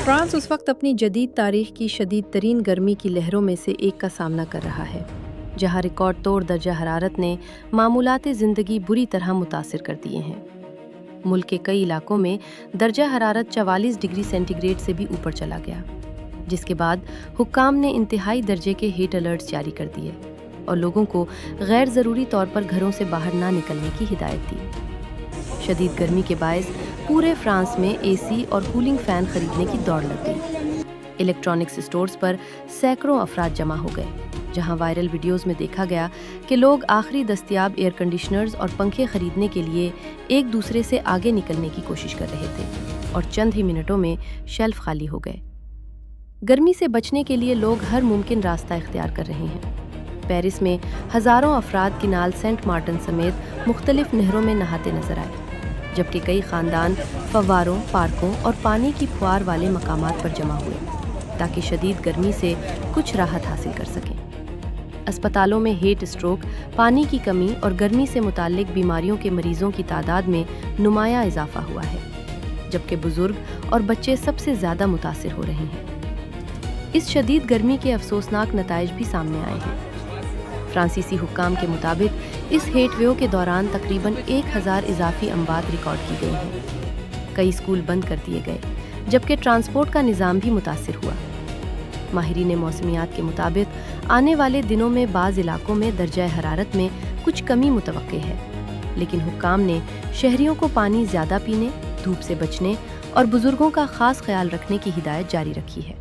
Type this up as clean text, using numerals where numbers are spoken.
France उस वक्त अपनी जदीद तारीख की शदीद तरीन गर्मी की लहरों में से एक का सामना कर रहा है, जहां रिकॉर्ड तोड़ दर्जा हरारत ने मामूलात ज़िंदगी बुरी तरह मुतासिर कर दिए हैं। मुल्क के कई इलाकों में दर्जा हरारत 44 डिग्री सेंटीग्रेड से भी ऊपर चला गया, जिसके बाद हुक्काम ने इंतहाई दर्जे के हीट अलर्ट्स जारी कर दिए और लोगों को गैर ज़रूरी तौर पर घरों से बाहर ना निकलने की हिदायत दी। शदीद गर्मी के बायस पूरे फ्रांस में एसी और कूलिंग फ़ैन खरीदने की दौड़ लग गई। इलेक्ट्रॉनिक्स स्टोर्स पर सैकड़ों अफराद जमा हो गए, जहां वायरल वीडियोस में देखा गया कि लोग आखिरी दस्तयाब एयर कंडीशनर्स और पंखे खरीदने के लिए एक दूसरे से आगे निकलने की कोशिश कर रहे थे और चंद ही मिनटों में शेल्फ खाली हो गए। गर्मी से बचने के लिए लोग हर मुमकिन रास्ता इख्तियार कर रहे हैं। पेरिस में हज़ारों अफराद किनाल सेंट मार्टिन समेत मुख्तलिफ नहरों में नहाते नजर आए, जबकि कई ख़ानदान फव्वारों, पार्कों और पानी की फुआर वाले मकामात पर जमा हुए ताकि शदीद गर्मी से कुछ राहत हासिल कर सकें। अस्पतालों में हीट स्ट्रोक, पानी की कमी और गर्मी से मुताल्लिक बीमारियों के मरीजों की तादाद में नुमाया इजाफा हुआ है, जबकि बुजुर्ग और बच्चे सबसे ज़्यादा मुतासिर हो रहे हैं। इस शदीद गर्मी के अफसोसनाक नताइज भी सामने आए हैं। फ्रांसीसी हुक्काम के मुताबिक इस हीट वेव के दौरान तकरीबन 1000 इजाफी अमवात रिकॉर्ड की गई हैं। कई स्कूल बंद कर दिए गए, जबकि ट्रांसपोर्ट का निज़ाम भी मुतासिर हुआ। माहिरीन मौसमियात के मुताबिक आने वाले दिनों में बाज़ इलाकों में दर्जा हरारत में कुछ कमी मुतवक्के है, लेकिन हुक्काम ने शहरियों को पानी ज़्यादा पीने, धूप से बचने और बुजुर्गों का ख़ास ख्याल रखने की हिदायत जारी रखी है।